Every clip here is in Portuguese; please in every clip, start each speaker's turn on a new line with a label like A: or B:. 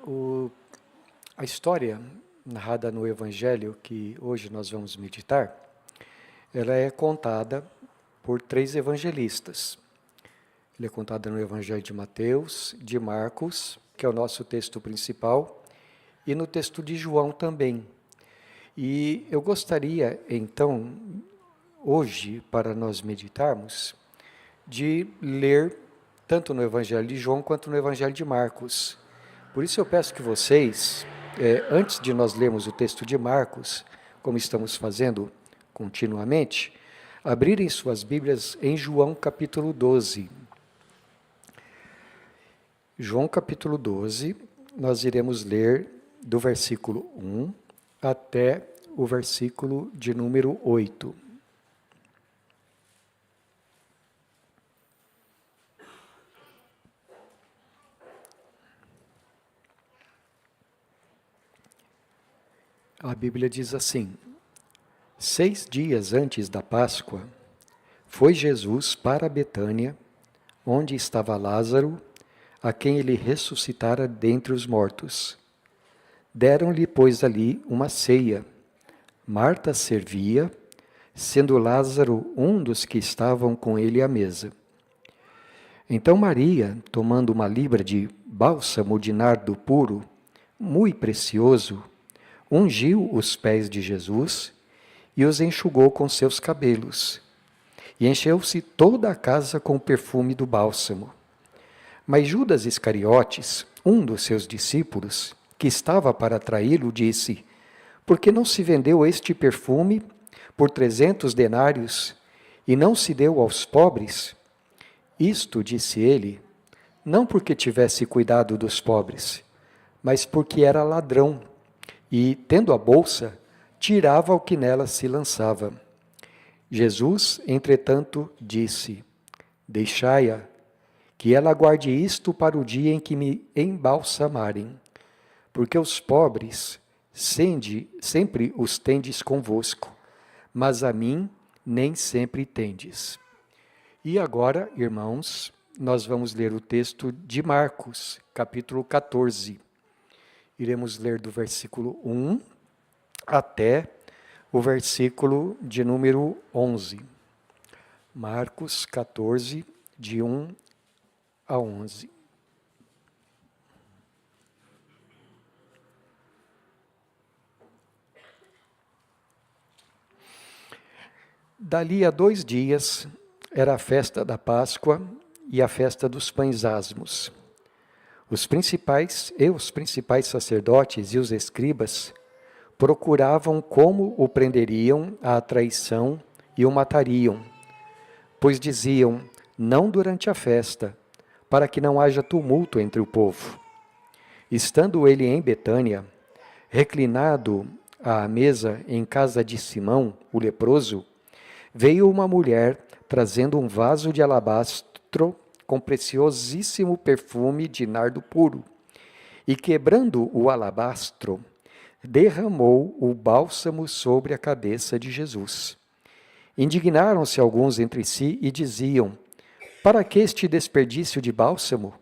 A: O, a história narrada no Evangelho, que hoje nós vamos meditar, ela é contada por 3 evangelistas. Ele é contada no Evangelho de Mateus, de Marcos, que é o nosso texto principal, e no texto de João também. E eu gostaria, então, hoje, para nós meditarmos, de ler tanto no Evangelho de João quanto no Evangelho de Marcos. Por isso eu peço que vocês, antes de nós lermos o texto de Marcos, como estamos fazendo continuamente, abrirem suas Bíblias em João capítulo 12. João capítulo 12, nós iremos ler do versículo 1 até o versículo de número 8. A Bíblia diz assim: 6 dias antes da Páscoa, foi Jesus para Betânia, onde estava Lázaro, a quem ele ressuscitara dentre os mortos. Deram-lhe, pois, ali uma ceia. Marta servia, sendo Lázaro um dos que estavam com ele à mesa. Então Maria, tomando uma libra de bálsamo de nardo puro, muito precioso, ungiu os pés de Jesus e os enxugou com seus cabelos. E encheu-se toda a casa com o perfume do bálsamo. Mas Judas Iscariotes, um dos seus discípulos, que estava para traí-lo, disse: por que não se vendeu este perfume por 300 denários e não se deu aos pobres? Isto, disse ele, não porque tivesse cuidado dos pobres, mas porque era ladrão e, tendo a bolsa, tirava o que nela se lançava. Jesus, entretanto, disse: deixai-a, que ela guarde isto para o dia em que me embalsamarem, porque os pobres sempre os tendes convosco, mas a mim nem sempre tendes. E agora, irmãos, nós vamos ler o texto de Marcos, capítulo 14. Iremos ler do versículo 1 até o versículo de número 11. Marcos 14, de 1 a 11. Dali a 2 dias era a festa da Páscoa e a festa dos pães asmos. Os principais sacerdotes e os escribas procuravam como o prenderiam à traição e o matariam, pois diziam: não durante a festa, para que não haja tumulto entre o povo. Estando ele em Betânia, reclinado à mesa em casa de Simão, o leproso, veio uma mulher trazendo um vaso de alabastro com preciosíssimo perfume de nardo puro, e quebrando o alabastro, derramou o bálsamo sobre a cabeça de Jesus. Indignaram-se alguns entre si e diziam: para que este desperdício de bálsamo?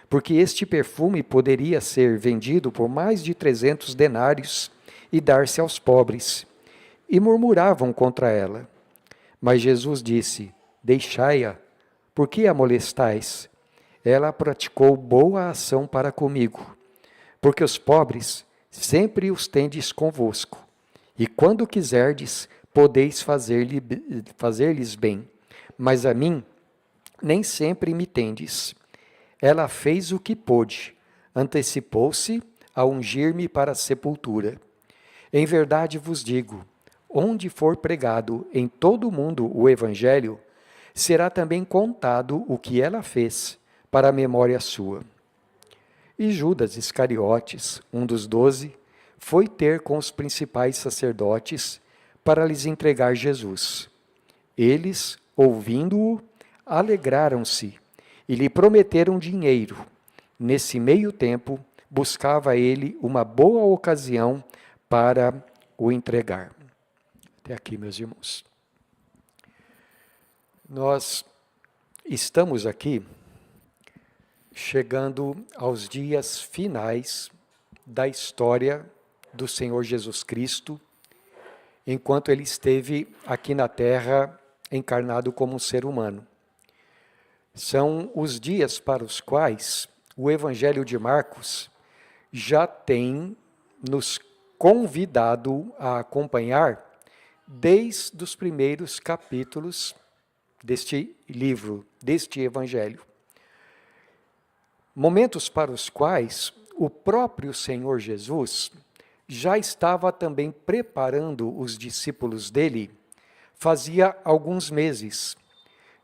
A: Porque este perfume poderia ser vendido por mais de 300 denários e dar-se aos pobres. E murmuravam contra ela. Mas Jesus disse: deixai-a, por que a molestais? Ela praticou boa ação para comigo, porque os pobres sempre os tendes convosco, e quando quiserdes, podeis fazer-lhes bem, mas a mim nem sempre me tendes. Ela fez o que pôde, antecipou-se a ungir-me para a sepultura. Em verdade vos digo, onde for pregado em todo o mundo o Evangelho, será também contado o que ela fez, para a memória sua. E Judas Iscariotes, um dos 12, foi ter com os principais sacerdotes para lhes entregar Jesus. Eles, ouvindo-o, alegraram-se e lhe prometeram dinheiro. Nesse meio tempo, buscava ele uma boa ocasião para o entregar. Até aqui, meus irmãos. Nós estamos aqui chegando aos dias finais da história do Senhor Jesus Cristo, enquanto ele esteve aqui na terra encarnado como um ser humano. São os dias para os quais o Evangelho de Marcos já tem nos convidado a acompanhar desde os primeiros capítulos deste livro, deste Evangelho. Momentos para os quais o próprio Senhor Jesus já estava também preparando os discípulos dele, fazia alguns meses,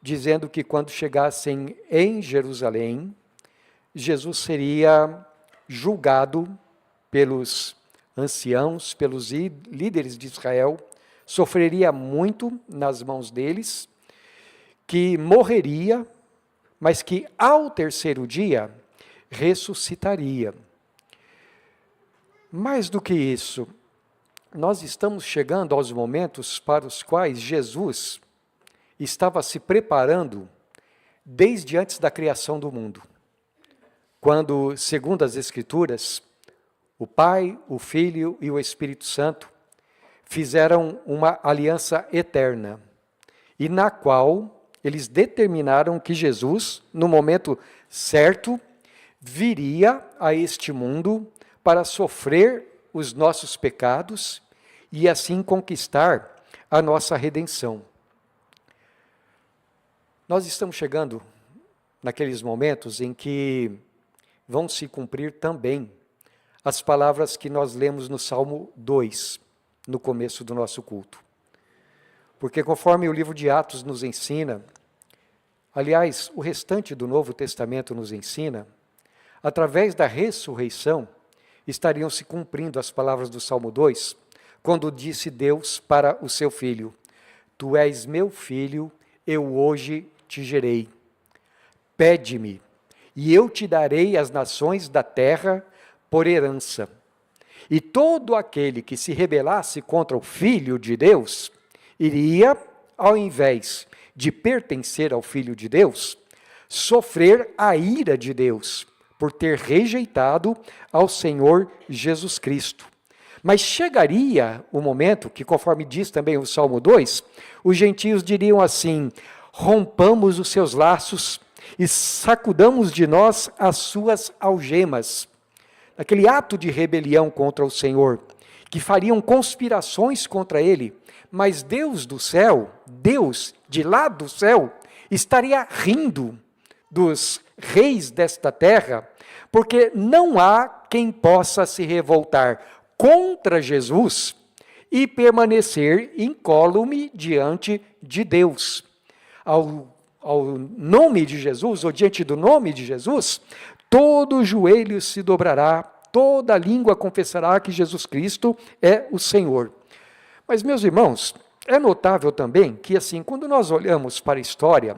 A: dizendo que quando chegassem em Jerusalém, Jesus seria julgado pelos anciãos, pelos líderes de Israel, sofreria muito nas mãos deles, que morreria, mas que ao terceiro dia ressuscitaria. Mais do que isso, nós estamos chegando aos momentos para os quais Jesus estava se preparando desde antes da criação do mundo. Quando, segundo as Escrituras, o Pai, o Filho e o Espírito Santo fizeram uma aliança eterna, e na qual eles determinaram que Jesus, no momento certo, viria a este mundo para sofrer os nossos pecados e assim conquistar a nossa redenção. Nós estamos chegando naqueles momentos em que vão se cumprir também as palavras que nós lemos no Salmo 2, no começo do nosso culto. Porque conforme o livro de Atos nos ensina, aliás, o restante do Novo Testamento nos ensina, através da ressurreição, estariam se cumprindo as palavras do Salmo 2, quando disse Deus para o seu filho: Tu és meu filho, eu hoje te gerei. Pede-me, e eu te darei as nações da terra por herança. E todo aquele que se rebelasse contra o Filho de Deus, iria, ao invés de pertencer ao Filho de Deus, sofrer a ira de Deus, por ter rejeitado ao Senhor Jesus Cristo. Mas chegaria o momento que, conforme diz também o Salmo 2, os gentios diriam assim: rompamos os seus laços e sacudamos de nós as suas algemas. Aquele ato de rebelião contra o Senhor, que fariam conspirações contra ele, mas Deus do céu, Deus de lá do céu, estaria rindo dos reis desta terra, porque não há quem possa se revoltar contra Jesus e permanecer incólume diante de Deus. Ao nome de Jesus, ou diante do nome de Jesus, todo joelho se dobrará, toda língua confessará que Jesus Cristo é o Senhor. Mas, meus irmãos, é notável também que, assim, quando nós olhamos para a história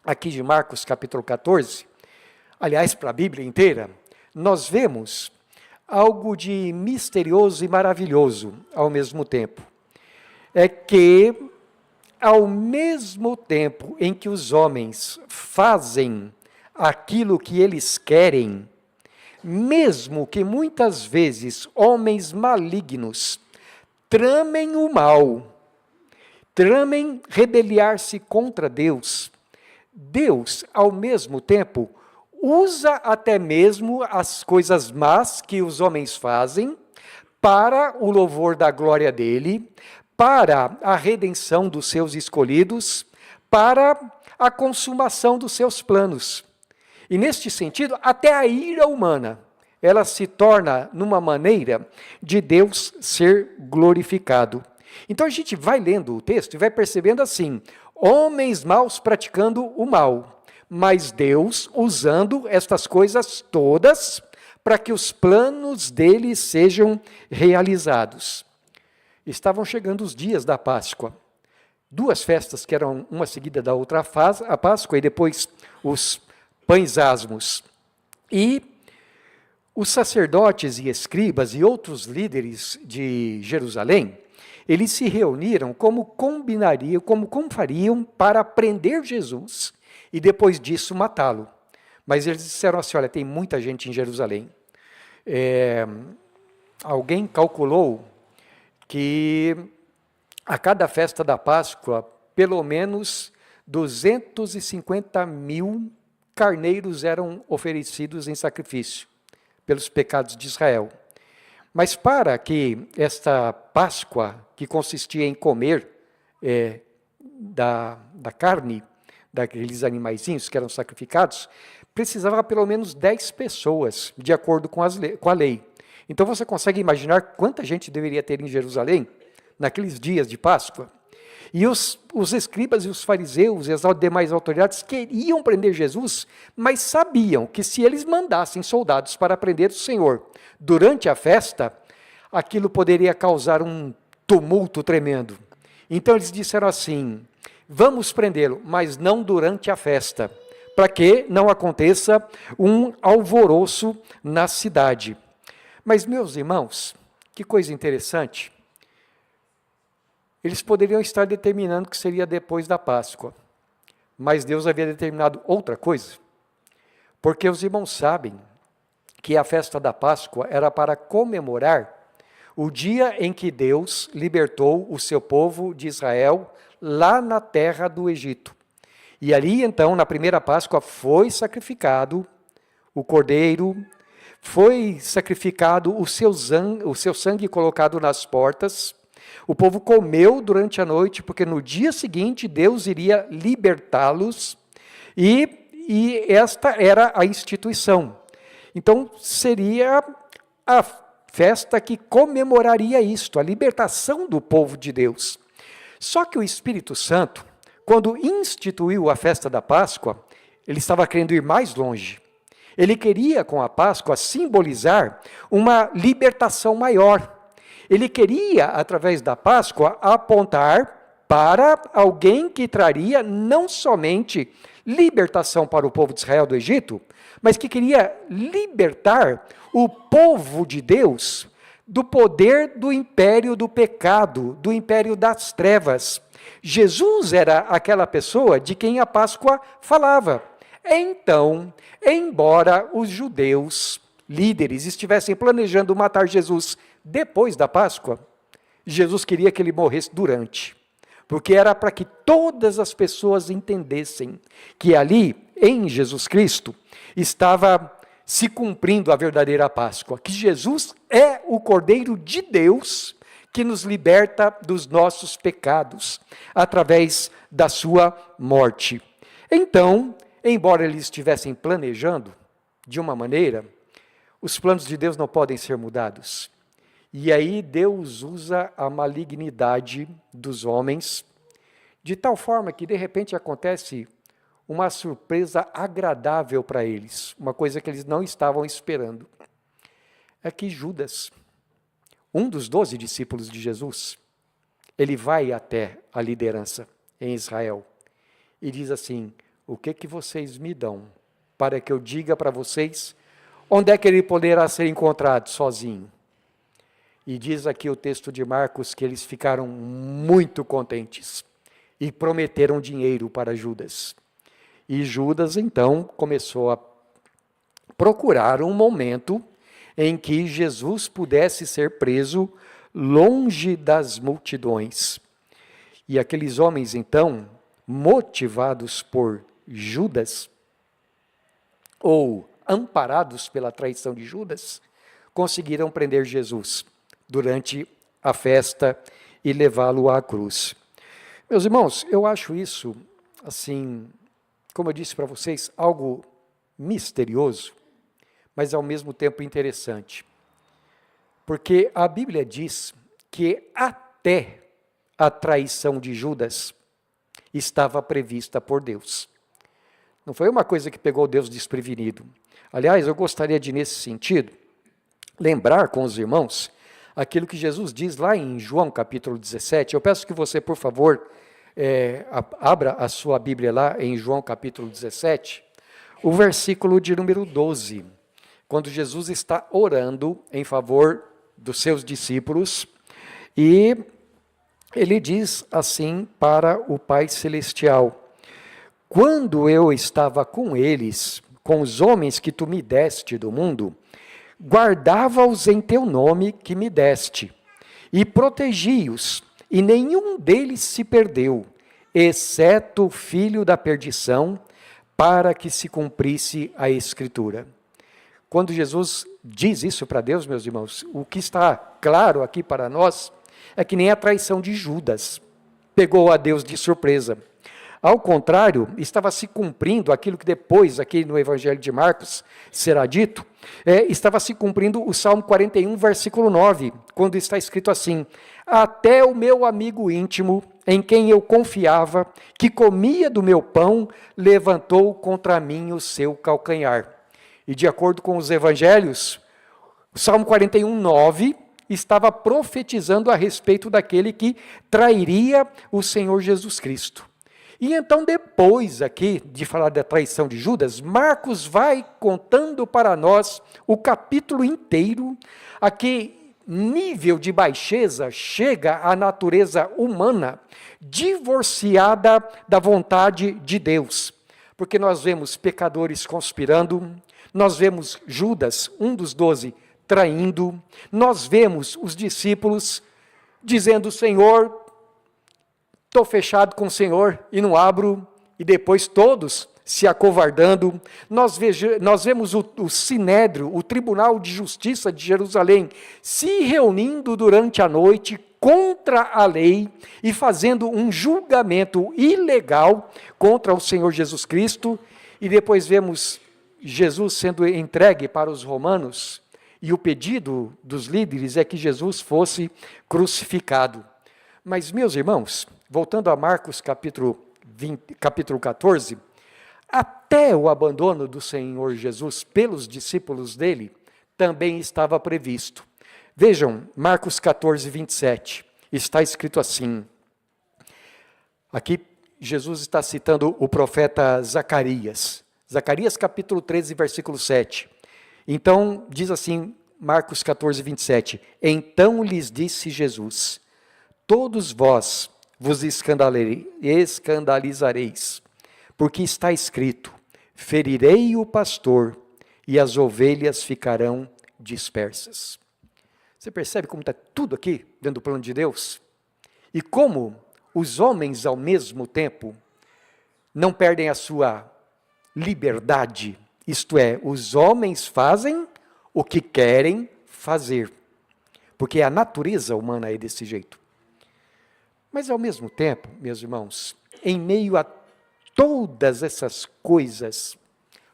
A: aqui de Marcos capítulo 14, aliás, para a Bíblia inteira, nós vemos algo de misterioso e maravilhoso ao mesmo tempo. É que, ao mesmo tempo em que os homens fazem aquilo que eles querem, mesmo que muitas vezes homens malignos tramem o mal, tramem rebeliar-se contra Deus, Deus, ao mesmo tempo, usa até mesmo as coisas más que os homens fazem para o louvor da glória dele, para a redenção dos seus escolhidos, para a consumação dos seus planos. E neste sentido, até a ira humana, ela se torna numa maneira de Deus ser glorificado. Então a gente vai lendo o texto e vai percebendo assim: homens maus praticando o mal, mas Deus usando estas coisas todas para que os planos dele sejam realizados. Estavam chegando os dias da Páscoa. Duas festas que eram uma seguida da outra, a Páscoa e depois os pães asmos. E os sacerdotes e escribas e outros líderes de Jerusalém, eles se reuniram como fariam para prender Jesus e depois disso matá-lo. Mas eles disseram assim: olha, tem muita gente em Jerusalém. alguém calculou que a cada festa da Páscoa, pelo menos 250 mil carneiros eram oferecidos em sacrifício pelos pecados de Israel. Mas para que esta Páscoa, que consistia em comer da carne daqueles animaizinhos que eram sacrificados, precisava pelo menos 10 pessoas, de acordo com a lei. Então você consegue imaginar quanta gente deveria ter em Jerusalém naqueles dias de Páscoa? E os escribas e os fariseus e as demais autoridades queriam prender Jesus, mas sabiam que se eles mandassem soldados para prender o Senhor durante a festa, aquilo poderia causar um tumulto tremendo. Então eles disseram assim: vamos prendê-lo, mas não durante a festa, para que não aconteça um alvoroço na cidade. Mas, meus irmãos, que coisa interessante. Eles poderiam estar determinando que seria depois da Páscoa, mas Deus havia determinado outra coisa, porque os irmãos sabem que a festa da Páscoa era para comemorar o dia em que Deus libertou o seu povo de Israel lá na terra do Egito. E ali, então, na primeira Páscoa, foi sacrificado o cordeiro, foi sacrificado o seu sangue colocado nas portas. O povo comeu durante a noite, porque no dia seguinte Deus iria libertá-los, e esta era a instituição. Então, seria a festa que comemoraria isto, a libertação do povo de Deus. Só que o Espírito Santo, quando instituiu a festa da Páscoa, ele estava querendo ir mais longe. Ele queria, com a Páscoa, simbolizar uma libertação maior. Ele queria, através da Páscoa, apontar para alguém que traria não somente libertação para o povo de Israel do Egito, mas que queria libertar o povo de Deus do poder do império do pecado, do império das trevas. Jesus era aquela pessoa de quem a Páscoa falava. Então, embora os judeus, líderes, estivessem planejando matar Jesus depois da Páscoa, Jesus queria que ele morresse durante, porque era para que todas as pessoas entendessem que ali, em Jesus Cristo, estava se cumprindo a verdadeira Páscoa, que Jesus é o Cordeiro de Deus que nos liberta dos nossos pecados, através da sua morte. Então, embora eles estivessem planejando de uma maneira, os planos de Deus não podem ser mudados. E aí Deus usa a malignidade dos homens, de tal forma que de repente acontece uma surpresa agradável para eles, uma coisa que eles não estavam esperando. É que Judas, um dos 12 discípulos de Jesus, ele vai até a liderança em Israel e diz assim: o que vocês me dão para que eu diga para vocês onde é que ele poderá ser encontrado sozinho? E diz aqui o texto de Marcos que eles ficaram muito contentes e prometeram dinheiro para Judas. E Judas, então, começou a procurar um momento em que Jesus pudesse ser preso longe das multidões. E aqueles homens, então, motivados por Judas, ou amparados pela traição de Judas, conseguiram prender Jesus durante a festa e levá-lo à cruz. Meus irmãos, eu acho isso, assim, como eu disse para vocês, algo misterioso, mas ao mesmo tempo interessante. Porque a Bíblia diz que até a traição de Judas estava prevista por Deus. Não foi uma coisa que pegou Deus desprevenido. Aliás, eu gostaria de, nesse sentido, lembrar com os irmãos aquilo que Jesus diz lá em João capítulo 17. Eu peço que você, por favor, abra a sua Bíblia lá em João capítulo 17, o versículo de número 12, quando Jesus está orando em favor dos seus discípulos, e ele diz assim para o Pai Celestial: quando eu estava com eles, com os homens que tu me deste do mundo, Guardava-os em teu nome que me deste, e protegi-os, e nenhum deles se perdeu, exceto o filho da perdição, para que se cumprisse a Escritura. Quando Jesus diz isso para Deus, meus irmãos, o que está claro aqui para nós é que nem a traição de Judas pegou a Deus de surpresa. Ao contrário, estava se cumprindo aquilo que depois, aqui no Evangelho de Marcos, será dito, estava se cumprindo o Salmo 41, versículo 9, quando está escrito assim: até o meu amigo íntimo, em quem eu confiava, que comia do meu pão, levantou contra mim o seu calcanhar. E de acordo com os evangelhos, o Salmo 41, 9, estava profetizando a respeito daquele que trairia o Senhor Jesus Cristo. E então, depois aqui de falar da traição de Judas, Marcos vai contando para nós o capítulo inteiro, a que nível de baixeza chega a natureza humana, divorciada da vontade de Deus. Porque nós vemos pecadores conspirando, nós vemos Judas, um dos 12, traindo, nós vemos os discípulos dizendo: Senhor, estou fechado com o Senhor e não abro, e depois todos se acovardando. Nós vemos o Sinédrio, o Tribunal de Justiça de Jerusalém, se reunindo durante a noite contra a lei e fazendo um julgamento ilegal contra o Senhor Jesus Cristo, e depois vemos Jesus sendo entregue para os romanos, e o pedido dos líderes é que Jesus fosse crucificado. Mas, meus irmãos, voltando a Marcos capítulo 14, até o abandono do Senhor Jesus pelos discípulos dele também estava previsto. Vejam, Marcos 14, 27, está escrito assim, aqui Jesus está citando o profeta Zacarias, Zacarias capítulo 13, versículo 7, então diz assim, Marcos 14, 27, então lhes disse Jesus: todos vós vos escandalizareis, porque está escrito: ferirei o pastor e as ovelhas ficarão dispersas. Você percebe como está tudo aqui dentro do plano de Deus? E como os homens, ao mesmo tempo, não perdem a sua liberdade, isto é, os homens fazem o que querem fazer, porque a natureza humana é desse jeito. Mas, ao mesmo tempo, meus irmãos, em meio a todas essas coisas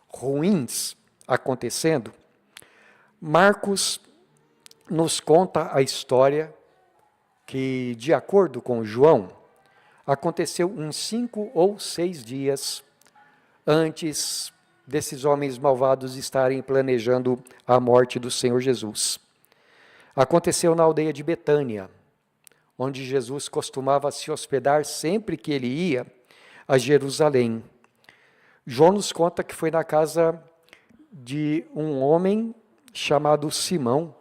A: ruins acontecendo, Marcos nos conta a história que, de acordo com João, aconteceu uns 5 ou 6 dias antes desses homens malvados estarem planejando a morte do Senhor Jesus. Aconteceu na aldeia de Betânia, onde Jesus costumava se hospedar sempre que ele ia a Jerusalém. João nos conta que foi na casa de um homem chamado Simão,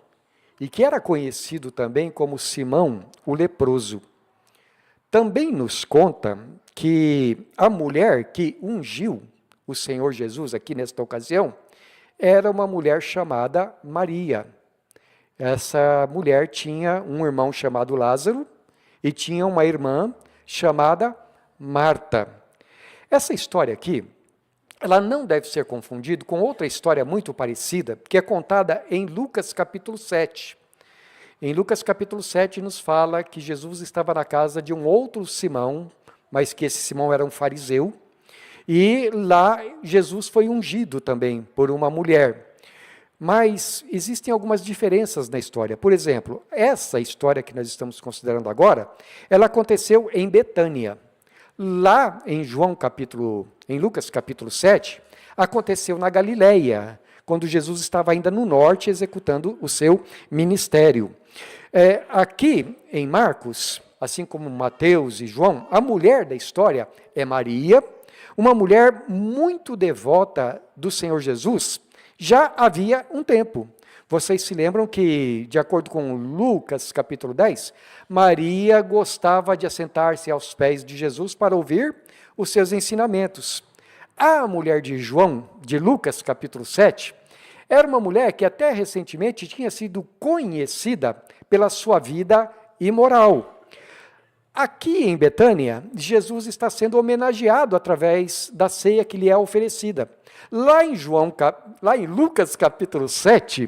A: e que era conhecido também como Simão, o leproso. Também nos conta que a mulher que ungiu o Senhor Jesus aqui nesta ocasião era uma mulher chamada Maria. Essa mulher tinha um irmão chamado Lázaro e tinha uma irmã chamada Marta. Essa história aqui, ela não deve ser confundida com outra história muito parecida, que é contada em Lucas capítulo 7. Em Lucas capítulo 7 nos fala que Jesus estava na casa de um outro Simão, mas que esse Simão era um fariseu, e lá Jesus foi ungido também por uma mulher. Mas existem algumas diferenças na história. Por exemplo, essa história que nós estamos considerando agora, ela aconteceu em Betânia. Lá em Lucas capítulo 7, aconteceu na Galileia, quando Jesus estava ainda no norte executando o seu ministério. Aqui em Marcos, assim como Mateus e João, a mulher da história é Maria, uma mulher muito devota do Senhor Jesus, já havia um tempo. Vocês se lembram que, de acordo com Lucas capítulo 10, Maria gostava de assentar-se aos pés de Jesus para ouvir os seus ensinamentos. A mulher de João, de Lucas capítulo 7, Era uma mulher que até recentemente tinha sido conhecida pela sua vida imoral. Aqui em Betânia, Jesus está sendo homenageado através da ceia que lhe é oferecida. Lá em Lucas capítulo 7,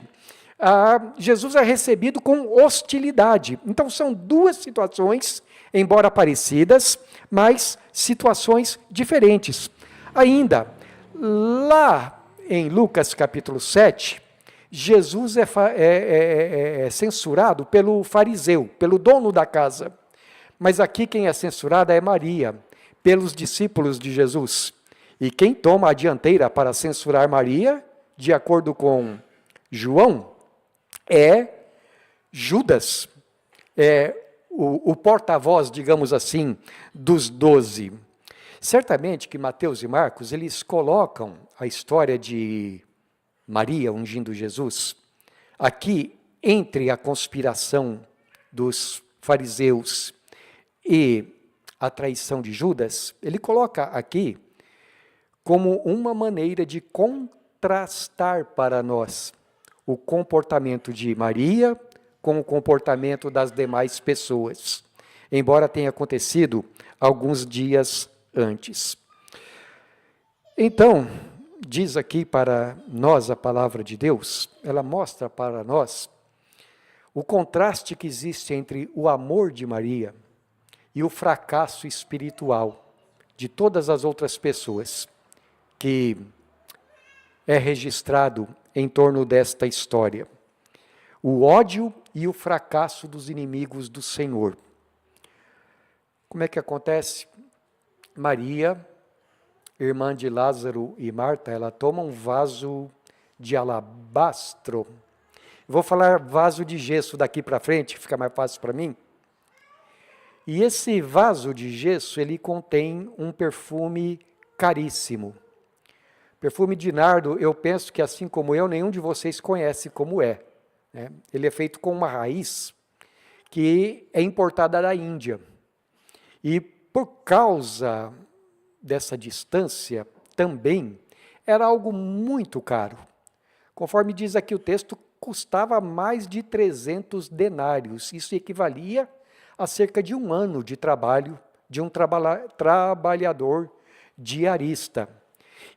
A: Jesus é recebido com hostilidade. Então são duas situações, embora parecidas, mas situações diferentes. Ainda, lá em Lucas capítulo 7, Jesus é censurado pelo fariseu, pelo dono da casa. Mas aqui quem é censurada é Maria, pelos discípulos de Jesus. E quem toma a dianteira para censurar Maria, de acordo com João, é Judas, é o porta-voz, digamos assim, dos 12. Certamente que Mateus e Marcos, eles colocam a história de Maria ungindo Jesus aqui entre a conspiração dos fariseus e a traição de Judas. Ele coloca aqui como uma maneira de contrastar para nós o comportamento de Maria com o comportamento das demais pessoas, embora tenha acontecido alguns dias antes. Então, diz aqui para nós a palavra de Deus, ela mostra para nós o contraste que existe entre o amor de Maria e o fracasso espiritual de todas as outras pessoas que é registrado em torno desta história. O ódio e o fracasso dos inimigos do Senhor. Como é que acontece? Maria, irmã de Lázaro e Marta, ela toma um vaso de alabastro. Vou falar vaso de gesso daqui para frente, que fica mais fácil para mim. E esse vaso de gesso, ele contém um perfume caríssimo. Perfume de nardo, eu penso que assim como eu, nenhum de vocês conhece como é. Né? Ele é feito com uma raiz que é importada da Índia. E por causa dessa distância, também era algo muito caro. Conforme diz aqui o texto, custava mais de 300 denários. Isso equivalia a cerca de 1 ano de trabalho de um trabalhador diarista.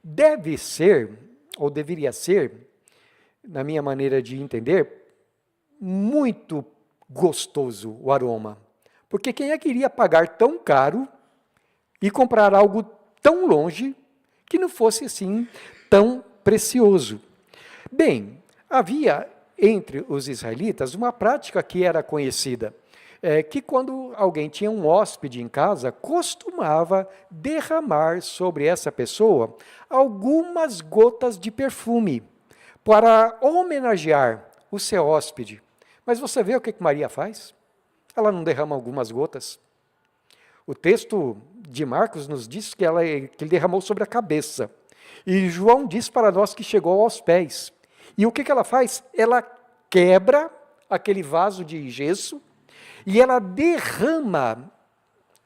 A: Deve ser, ou deveria ser, na minha maneira de entender, muito gostoso o aroma. Porque quem é que iria pagar tão caro e comprar algo tão longe que não fosse assim tão precioso? Bem, havia entre os israelitas uma prática que era conhecida, que quando alguém tinha um hóspede em casa, costumava derramar sobre essa pessoa algumas gotas de perfume para homenagear o seu hóspede. Mas você vê o que Maria faz? Ela não derrama algumas gotas. O texto de Marcos nos diz que ele derramou sobre a cabeça. E João diz para nós que chegou aos pés. E o que ela faz? Ela quebra aquele vaso de gesso e ela derrama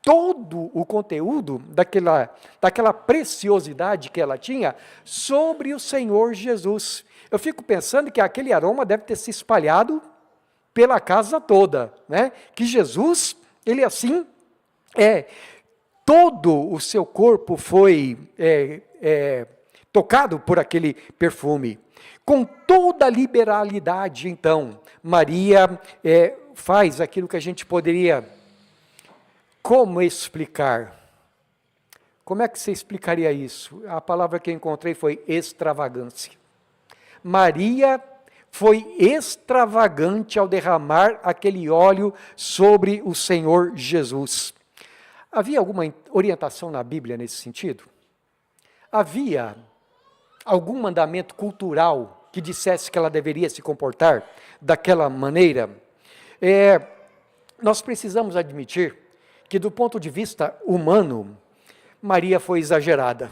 A: todo o conteúdo daquela preciosidade que ela tinha sobre o Senhor Jesus. Eu fico pensando que aquele aroma deve ter se espalhado pela casa toda, né? Que Jesus, ele assim, todo o seu corpo foi tocado por aquele perfume. Com toda a liberalidade, então, Maria faz aquilo que a gente poderia... Como explicar? Como é que você explicaria isso? A palavra que eu encontrei foi extravagância. Maria foi extravagante ao derramar aquele óleo sobre o Senhor Jesus. Havia alguma orientação na Bíblia nesse sentido? Havia algum mandamento cultural que dissesse que ela deveria se comportar daquela maneira? Nós precisamos admitir que, do ponto de vista humano, Maria foi exagerada.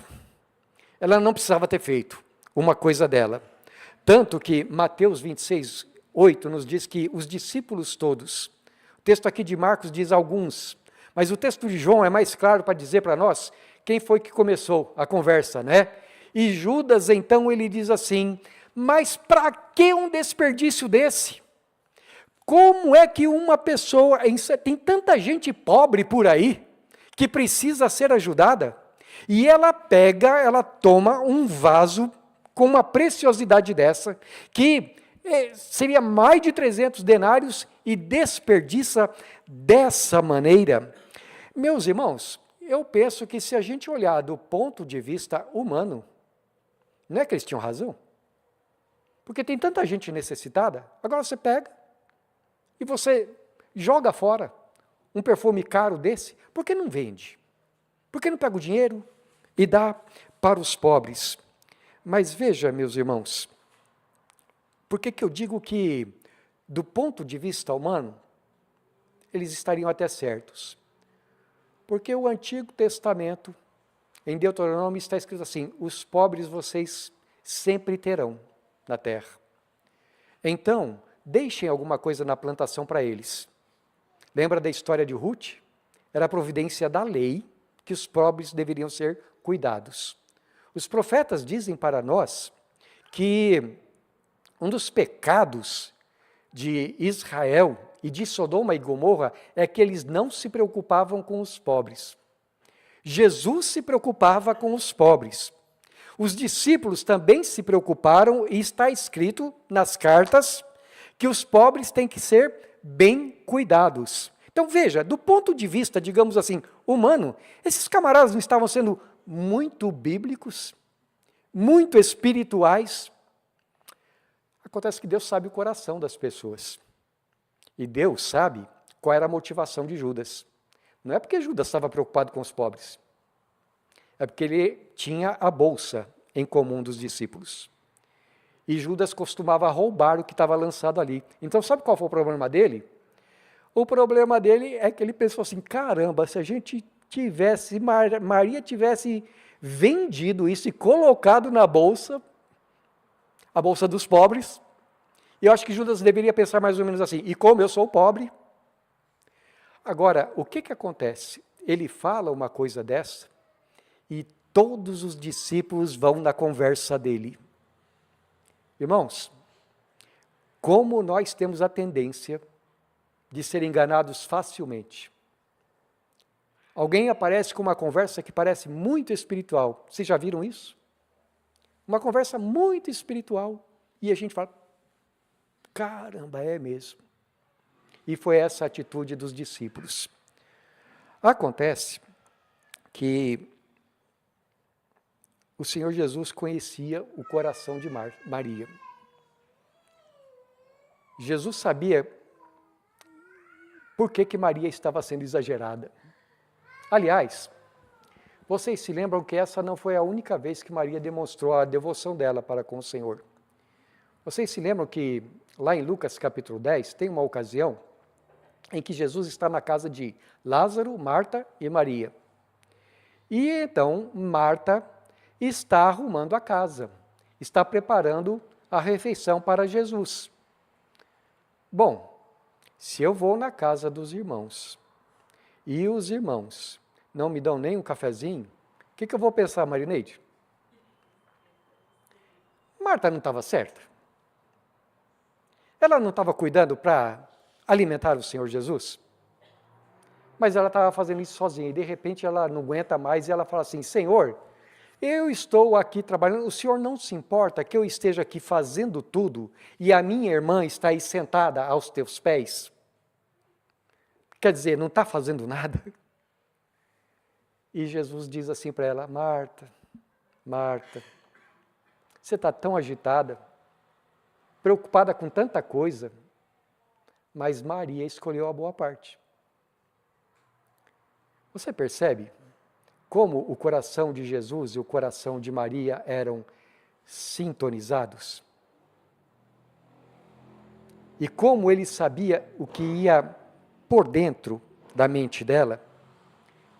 A: Ela não precisava ter feito uma coisa dela. Tanto que Mateus 26, 8 nos diz que os discípulos todos, o texto aqui de Marcos diz alguns, mas o texto de João é mais claro para dizer para nós quem foi que começou a conversa, né? E Judas, então, ele diz assim: Mas para que um desperdício desse? Como é que uma pessoa, tem tanta gente pobre por aí, que precisa ser ajudada, e ela toma um vaso com uma preciosidade dessa, que seria mais de 300 denários, e desperdiça dessa maneira. Meus irmãos, eu penso que se a gente olhar do ponto de vista humano, não é que eles tinham razão? Porque tem tanta gente necessitada, agora você pega e você joga fora um perfume caro desse, por que não vende? Por que não pega o dinheiro e dá para os pobres? Mas veja, meus irmãos, por que eu digo que, do ponto de vista humano, eles estariam até certos? Porque o Antigo Testamento, em Deuteronômio, está escrito assim: os pobres vocês sempre terão na terra. Então, deixem alguma coisa na plantação para eles. Lembra da história de Ruth? Era a providência da lei que os pobres deveriam ser cuidados. Os profetas dizem para nós que um dos pecados de Israel e de Sodoma e Gomorra é que eles não se preocupavam com os pobres. Jesus se preocupava com os pobres. Os discípulos também se preocuparam, e está escrito nas cartas que os pobres têm que ser bem cuidados. Então veja, do ponto de vista, digamos assim, humano, esses camaradas não estavam sendo muito bíblicos, muito espirituais. Acontece que Deus sabe o coração das pessoas. E Deus sabe qual era a motivação de Judas. Não é porque Judas estava preocupado com os pobres. É porque ele tinha a bolsa em comum dos discípulos. E Judas costumava roubar o que estava lançado ali. Então, sabe qual foi o problema dele? O problema dele é que ele pensou assim: caramba, se a gente tivesse, Maria tivesse vendido isso e colocado na bolsa, a bolsa dos pobres, eu acho que Judas deveria pensar mais ou menos assim: e como eu sou pobre? Agora, o que acontece? Ele fala uma coisa dessa e todos os discípulos vão na conversa dele. Irmãos, como nós temos a tendência de ser enganados facilmente. Alguém aparece com uma conversa que parece muito espiritual. Vocês já viram isso? Uma conversa muito espiritual. E a gente fala: caramba, é mesmo. E foi essa a atitude dos discípulos. Acontece que o Senhor Jesus conhecia o coração de Maria. Jesus sabia por que Maria estava sendo exagerada. Aliás, vocês se lembram que essa não foi a única vez que Maria demonstrou a devoção dela para com o Senhor. Vocês se lembram que lá em Lucas capítulo 10, tem uma ocasião em que Jesus está na casa de Lázaro, Marta e Maria. E então Marta está arrumando a casa, está preparando a refeição para Jesus. Bom, se eu vou na casa dos irmãos e os irmãos não me dão nem um cafezinho, o que eu vou pensar, Marineide? Marta não estava certa? Ela não estava cuidando para alimentar o Senhor Jesus? Mas ela estava fazendo isso sozinha e de repente ela não aguenta mais e ela fala assim: Senhor, eu estou aqui trabalhando, o Senhor não se importa que eu esteja aqui fazendo tudo e a minha irmã está aí sentada aos teus pés? Quer dizer, não está fazendo nada? E Jesus diz assim para ela: Marta, Marta, você está tão agitada, preocupada com tanta coisa, mas Maria escolheu a boa parte. Você percebe como o coração de Jesus e o coração de Maria eram sintonizados? E como ele sabia o que ia por dentro da mente dela?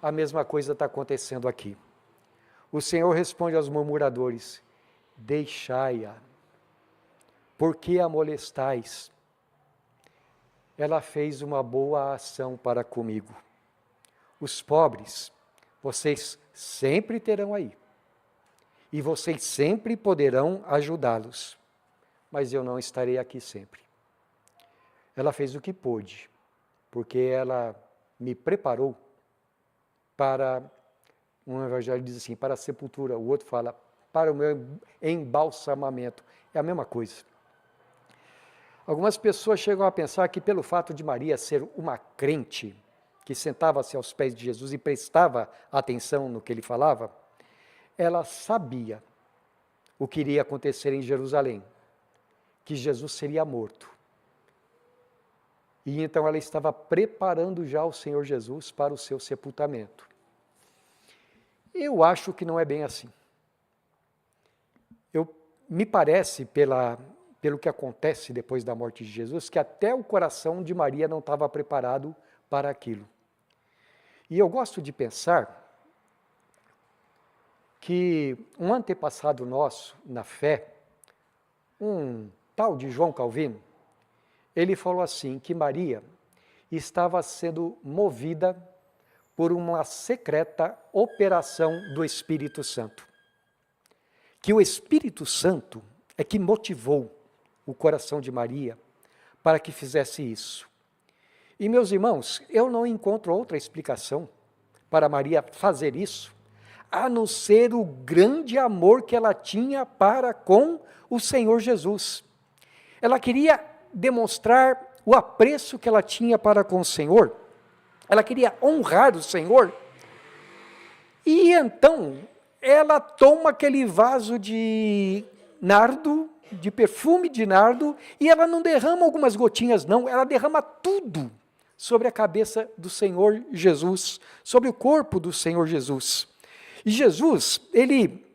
A: A mesma coisa está acontecendo aqui. O Senhor responde aos murmuradores: deixai-a, por que a molestais? Ela fez uma boa ação para comigo. Os pobres, vocês sempre terão aí. E vocês sempre poderão ajudá-los. mas eu não estarei aqui sempre. Ela fez o que pôde, porque ela me preparou para, um evangelho diz assim, para a sepultura, o outro fala, para o meu embalsamamento. É a mesma coisa. Algumas pessoas chegam a pensar que pelo fato de Maria ser uma crente, que sentava-se aos pés de Jesus e prestava atenção no que ele falava, ela sabia o que iria acontecer em Jerusalém, que Jesus seria morto. E então ela estava preparando já o Senhor Jesus para o seu sepultamento. Eu acho que não é bem assim. Me parece, pelo que acontece depois da morte de Jesus, que até o coração de Maria não estava preparado para aquilo. E eu gosto de pensar que um antepassado nosso na fé, um tal de João Calvino, ele falou assim, que Maria estava sendo movida por uma secreta operação do Espírito Santo. Que o Espírito Santo é que motivou o coração de Maria para que fizesse isso. E, meus irmãos, eu não encontro outra explicação para Maria fazer isso, a não ser o grande amor que ela tinha para com o Senhor Jesus. Ela queria demonstrar o apreço que ela tinha para com o Senhor, ela queria honrar o Senhor, e então ela toma aquele vaso de nardo, de perfume de nardo, e ela não derrama algumas gotinhas não, ela derrama tudo sobre a cabeça do Senhor Jesus, sobre o corpo do Senhor Jesus. E Jesus, ele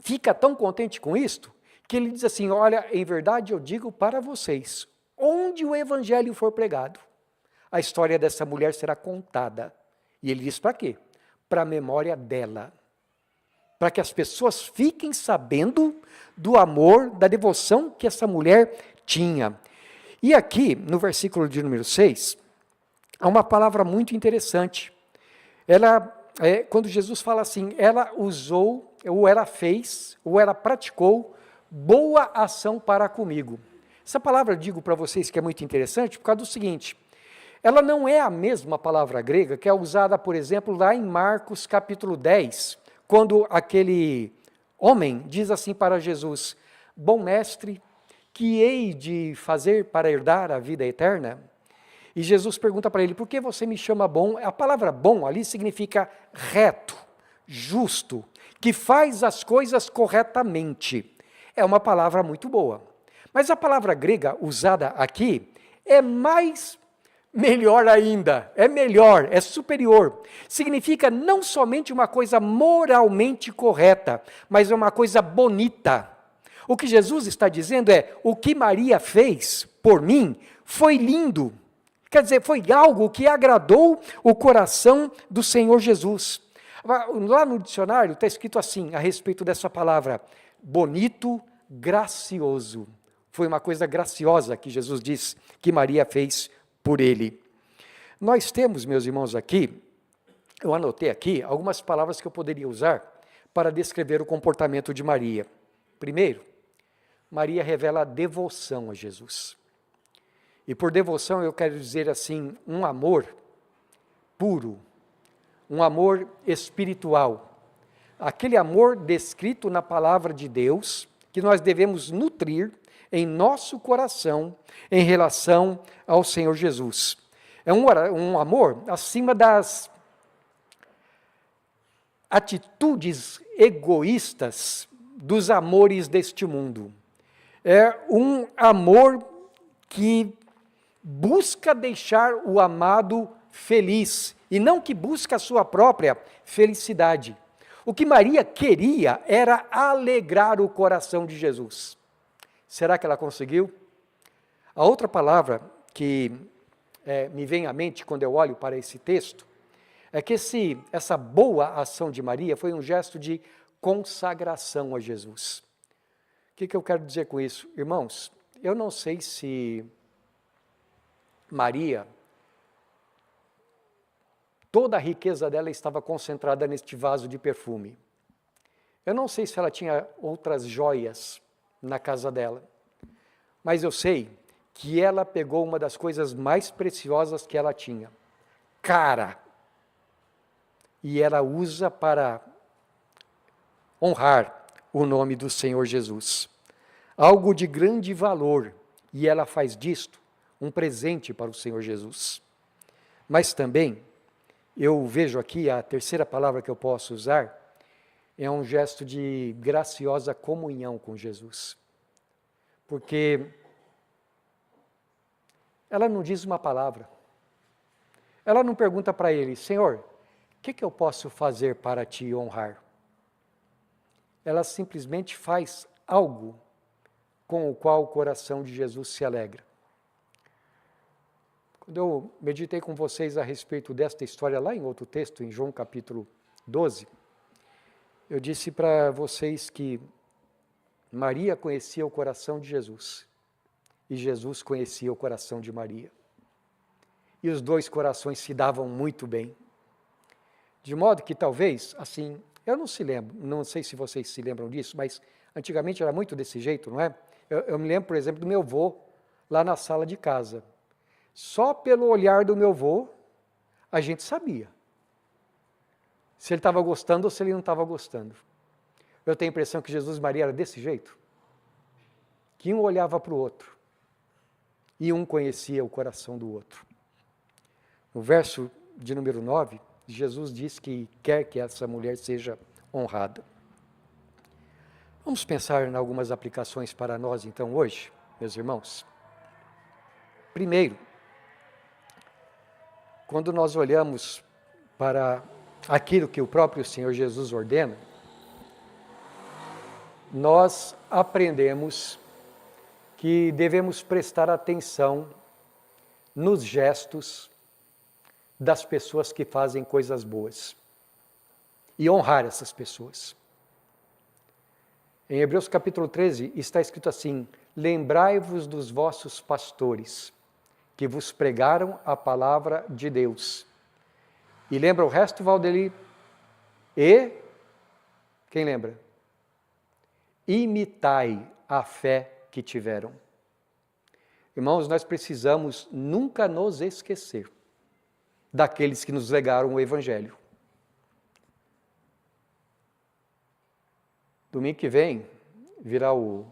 A: fica tão contente com isto, que ele diz assim, olha, em verdade eu digo para vocês, onde o evangelho for pregado, a história dessa mulher será contada. E ele diz para quê? Para a memória dela. Para que as pessoas fiquem sabendo do amor, da devoção que essa mulher tinha. E aqui, no versículo de número 6, há uma palavra muito interessante. Quando Jesus fala assim, ela usou, ou ela fez, ou ela praticou boa ação para comigo. Essa palavra, digo para vocês que é muito interessante, por causa do seguinte, ela não é a mesma palavra grega que é usada, por exemplo, lá em Marcos capítulo 10, quando aquele homem diz assim para Jesus, bom mestre, que hei de fazer para herdar a vida eterna? E Jesus pergunta para ele, por que você me chama bom? A palavra bom ali significa reto, justo, que faz as coisas corretamente. É uma palavra muito boa. Mas a palavra grega usada aqui é melhor ainda, é melhor, é superior. Significa não somente uma coisa moralmente correta, mas uma coisa bonita. O que Jesus está dizendo é, o que Maria fez por mim foi lindo. Quer dizer, foi algo que agradou o coração do Senhor Jesus. Lá no dicionário está escrito assim, a respeito dessa palavra, bonito, gracioso. Foi uma coisa graciosa que Jesus diz que Maria fez por ele. Nós temos, meus irmãos, aqui, eu anotei aqui, algumas palavras que eu poderia usar para descrever o comportamento de Maria. Primeiro, Maria revela devoção a Jesus. E por devoção eu quero dizer assim, um amor puro, um amor espiritual. Aquele amor descrito na palavra de Deus, que nós devemos nutrir em nosso coração em relação ao Senhor Jesus. É um amor acima das atitudes egoístas dos amores deste mundo. É um amor que busca deixar o amado feliz e não que busca a sua própria felicidade. O que Maria queria era alegrar o coração de Jesus. Será que ela conseguiu? A outra palavra que me vem à mente quando eu olho para esse texto é que essa boa ação de Maria foi um gesto de consagração a Jesus. O que eu quero dizer com isso? Irmãos, eu não sei se Maria, toda a riqueza dela estava concentrada neste vaso de perfume. Eu não sei se ela tinha outras joias na casa dela. Mas eu sei que ela pegou uma das coisas mais preciosas que ela tinha, cara, e ela usa para honrar o nome do Senhor Jesus. Algo de grande valor, e ela faz disto um presente para o Senhor Jesus. Mas também, eu vejo aqui, a terceira palavra que eu posso usar, é um gesto de graciosa comunhão com Jesus. Porque ela não diz uma palavra. Ela não pergunta para ele, Senhor, o que eu posso fazer para te honrar? Ela simplesmente faz algo com o qual o coração de Jesus se alegra. Quando eu meditei com vocês a respeito desta história lá em outro texto, em João capítulo 12, eu disse para vocês que Maria conhecia o coração de Jesus e Jesus conhecia o coração de Maria. E os dois corações se davam muito bem. De modo que talvez, assim, eu não sei se vocês se lembram disso, mas antigamente era muito desse jeito, não é? Eu me lembro, por exemplo, do meu avô lá na sala de casa. Só pelo olhar do meu avô, a gente sabia se ele estava gostando ou se ele não estava gostando. Eu tenho a impressão que Jesus e Maria era desse jeito, que um olhava para o outro e um conhecia o coração do outro. No verso de número 9, Jesus diz que quer que essa mulher seja honrada. Vamos pensar em algumas aplicações para nós, então, hoje, meus irmãos. Primeiro, quando nós olhamos para aquilo que o próprio Senhor Jesus ordena, nós aprendemos que devemos prestar atenção nos gestos das pessoas que fazem coisas boas e honrar essas pessoas. Em Hebreus capítulo 13 está escrito assim, lembrai-vos dos vossos pastores, que vos pregaram a palavra de Deus. E lembra o resto, Valdeli? E, quem lembra? Imitai a fé que tiveram. Irmãos, nós precisamos nunca nos esquecer daqueles que nos legaram o Evangelho. Domingo que vem, virá o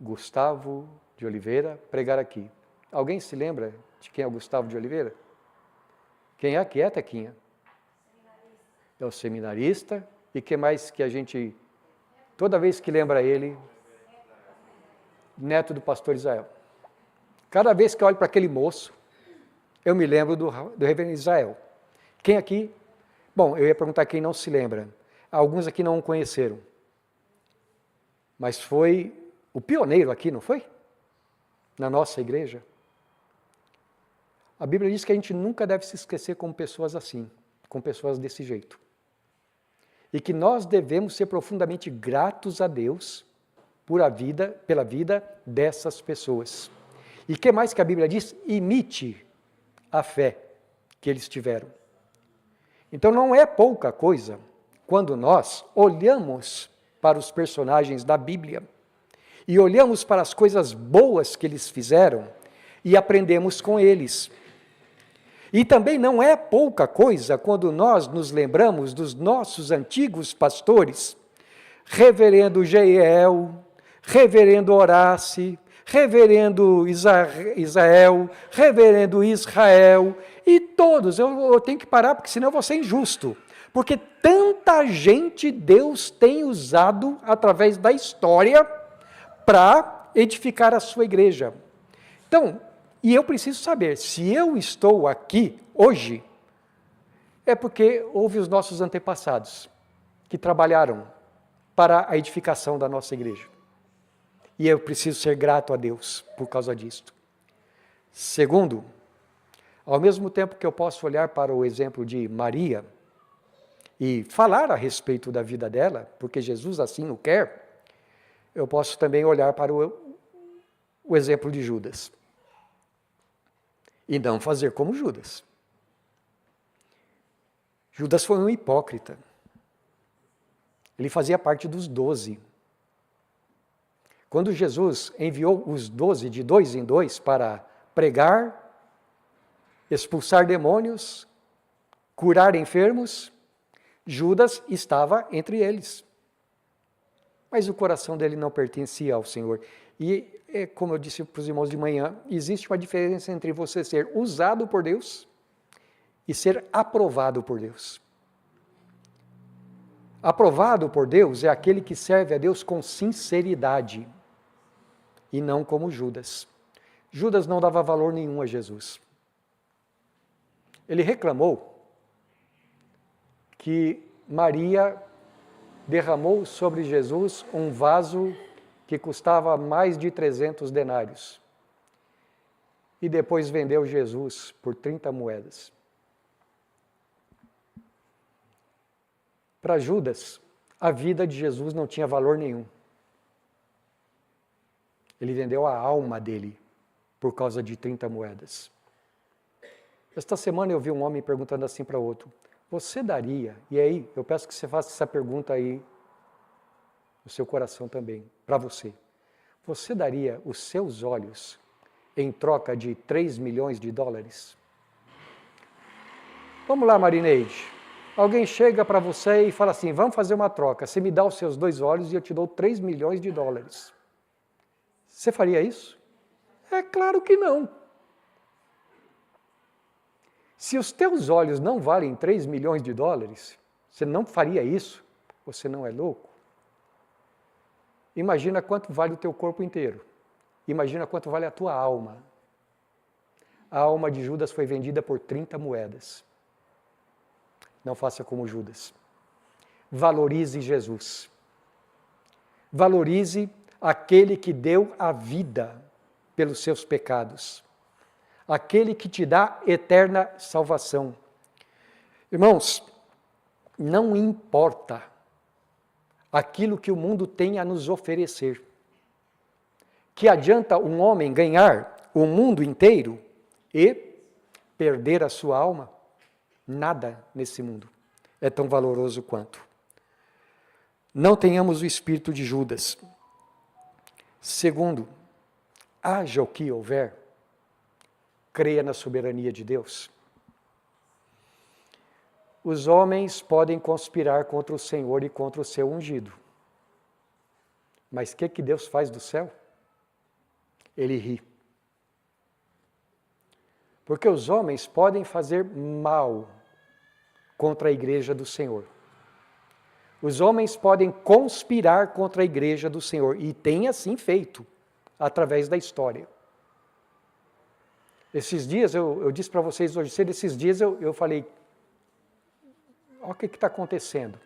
A: Gustavo de Oliveira pregar aqui. Alguém se lembra de quem é o Gustavo de Oliveira? Quem é que é, Tequinha? É o seminarista. E que mais que a gente, toda vez que lembra ele, neto do pastor Israel. Cada vez que eu olho para aquele moço, eu me lembro do reverendo Israel. Quem aqui? Bom, eu ia perguntar quem não se lembra. Alguns aqui não o conheceram. Mas foi o pioneiro aqui, não foi? Na nossa igreja. A Bíblia diz que a gente nunca deve se esquecer com pessoas assim, com pessoas desse jeito. E que nós devemos ser profundamente gratos a Deus pela vida dessas pessoas. E o que mais que a Bíblia diz? Imite a fé que eles tiveram. Então não é pouca coisa quando nós olhamos para os personagens da Bíblia e olhamos para as coisas boas que eles fizeram e aprendemos com eles. E também não é pouca coisa quando nós nos lembramos dos nossos antigos pastores, reverendo Jeiel, reverendo Horácio, reverendo Isael, reverendo Israel, e todos, eu tenho que parar porque senão eu vou ser injusto, porque tanta gente Deus tem usado através da história para edificar a sua igreja. Então, e eu preciso saber, se eu estou aqui hoje, é porque houve os nossos antepassados que trabalharam para a edificação da nossa igreja. E eu preciso ser grato a Deus por causa disto. Segundo, ao mesmo tempo que eu posso olhar para o exemplo de Maria e falar a respeito da vida dela, porque Jesus assim o quer, eu posso também olhar para o exemplo de Judas. E não fazer como Judas. Judas foi um hipócrita. Ele fazia parte dos 12. Quando Jesus enviou os 12 de 2 em 2 para pregar, expulsar demônios, curar enfermos, Judas estava entre eles. Mas o coração dele não pertencia ao Senhor. E, como eu disse para os irmãos de manhã, existe uma diferença entre você ser usado por Deus e ser aprovado por Deus. Aprovado por Deus é aquele que serve a Deus com sinceridade e não como Judas. Judas não dava valor nenhum a Jesus. Ele reclamou que Maria derramou sobre Jesus um vaso que custava mais de 300 denários e depois vendeu Jesus por 30 moedas. Para Judas, a vida de Jesus não tinha valor nenhum. Ele vendeu a alma dele por causa de 30 moedas. Esta semana eu vi um homem perguntando assim para outro: você daria, e aí eu peço que você faça essa pergunta aí no seu coração também, para você. Você daria os seus olhos em troca de 3 milhões de dólares? Vamos lá, Marineide. Alguém chega para você e fala assim: vamos fazer uma troca, você me dá os seus 2 olhos e eu te dou 3 milhões de dólares. Você faria isso? É claro que não. Se os teus olhos não valem 3 milhões de dólares, você não faria isso? Você não é louco? Imagina quanto vale o teu corpo inteiro. Imagina quanto vale a tua alma. A alma de Judas foi vendida por 30 moedas. Não faça como Judas. Valorize Jesus. Valorize aquele que deu a vida pelos seus pecados. Aquele que te dá eterna salvação. Irmãos, não importa aquilo que o mundo tem a nos oferecer. Que adianta um homem ganhar o mundo inteiro e perder a sua alma? Nada nesse mundo é tão valoroso quanto. Não tenhamos o espírito de Judas. Segundo, haja o que houver, creia na soberania de Deus. Os homens podem conspirar contra o Senhor e contra o seu ungido. Mas o que Deus faz do céu? Ele ri. Porque os homens podem fazer mal contra a igreja do Senhor. Os homens podem conspirar contra a igreja do Senhor, e tem assim feito, através da história. Esses dias, eu disse para vocês hoje cedo, esses dias eu falei, olha o que está acontecendo.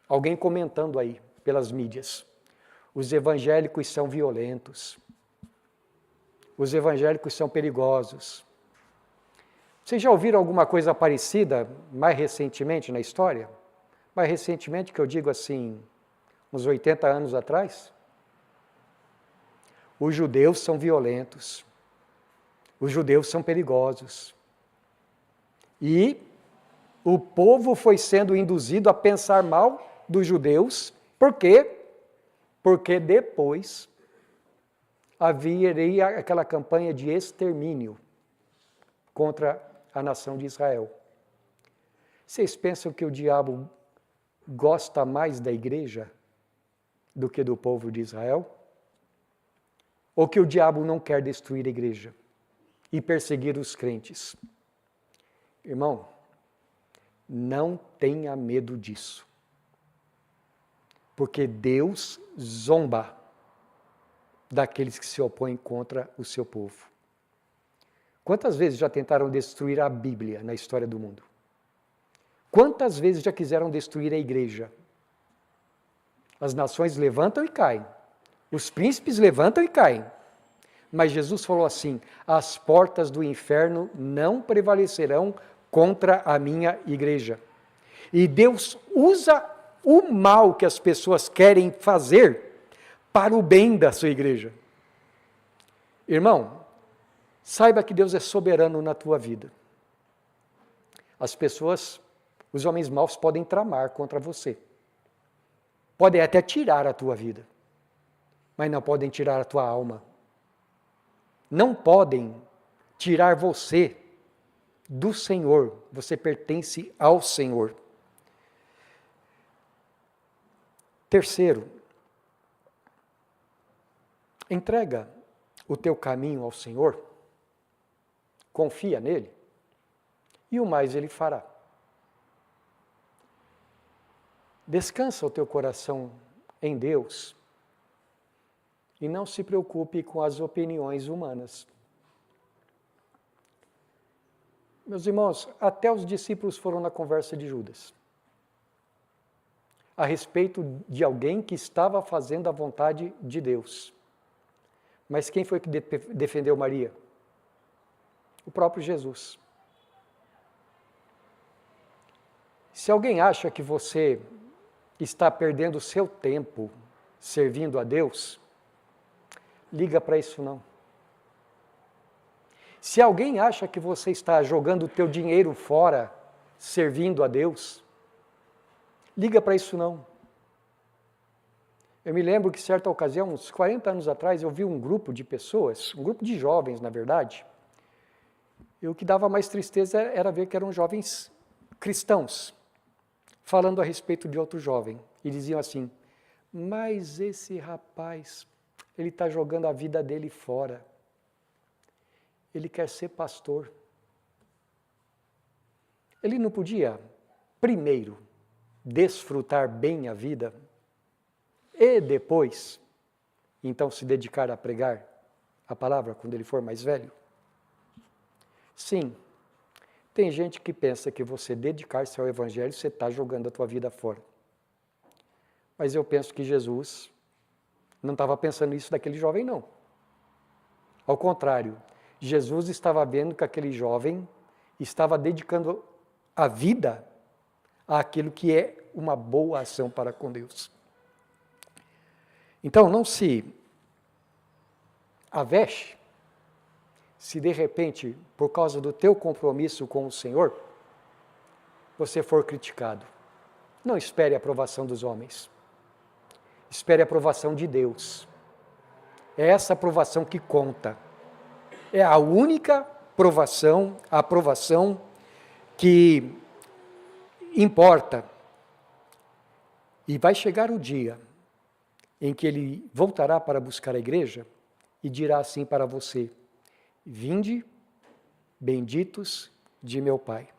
A: Alguém comentando aí, pelas mídias. Os evangélicos são violentos. Os evangélicos são perigosos. Vocês já ouviram alguma coisa parecida mais recentemente na história? Mais recentemente, que eu digo assim, uns 80 anos atrás? Os judeus são violentos. Os judeus são perigosos. E o povo foi sendo induzido a pensar mal dos judeus. Por quê? Porque depois haveria aquela campanha de extermínio contra a nação de Israel. Vocês pensam que o diabo gosta mais da igreja do que do povo de Israel? Ou que o diabo não quer destruir a igreja e perseguir os crentes? Irmão, não tenha medo disso. Porque Deus zomba daqueles que se opõem contra o seu povo. Quantas vezes já tentaram destruir a Bíblia na história do mundo? Quantas vezes já quiseram destruir a igreja? As nações levantam e caem. Os príncipes levantam e caem. Mas Jesus falou assim: as portas do inferno não prevalecerão contra a minha igreja. E Deus usa o mal que as pessoas querem fazer para o bem da sua igreja. Irmão, saiba que Deus é soberano na tua vida. As pessoas, os homens maus podem tramar contra você. Podem até tirar a tua vida. mas não podem tirar a tua alma. Não podem tirar você do Senhor. Você pertence ao Senhor. Terceiro, entrega o teu caminho ao Senhor, confia nele, e o mais ele fará. Descansa o teu coração em Deus e não se preocupe com as opiniões humanas. Meus irmãos, até os discípulos foram na conversa de Judas, a respeito de alguém que estava fazendo a vontade de Deus. Mas quem foi que defendeu Maria? O próprio Jesus. Se alguém acha que você está perdendo o seu tempo servindo a Deus, liga para isso não. Se alguém acha que você está jogando o teu dinheiro fora servindo a Deus, liga para isso não. Eu me lembro que certa ocasião, uns 40 anos atrás, eu vi um grupo de pessoas, um grupo de jovens, na verdade, e o que dava mais tristeza era ver que eram jovens cristãos, falando a respeito de outro jovem, e diziam assim, mas esse rapaz, ele está jogando a vida dele fora, ele quer ser pastor. Ele não podia, primeiro, desfrutar bem a vida e depois, então, se dedicar a pregar a palavra quando ele for mais velho? Sim, tem gente que pensa que você dedicar-se ao Evangelho, você está jogando a tua vida fora. Mas eu penso que Jesus não estava pensando isso daquele jovem, não. Ao contrário, Jesus estava vendo que aquele jovem estava dedicando a vida àquilo que é uma boa ação para com Deus. Então, não se avexe se de repente, por causa do teu compromisso com o Senhor, você for criticado. Não espere a aprovação dos homens. Espere a aprovação de Deus. É essa aprovação que conta. É a única aprovação, a aprovação que importa. E vai chegar o dia em que ele voltará para buscar a igreja e dirá assim para você, vinde, benditos de meu Pai.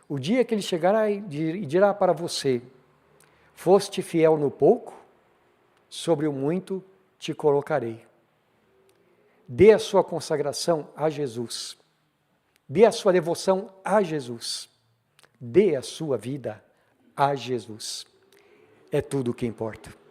A: O dia que ele chegará e dirá para você, foste fiel no pouco, sobre o muito te colocarei. Dê a sua consagração a Jesus. Dê a sua devoção a Jesus. Dê a sua vida a Jesus. É tudo o que importa.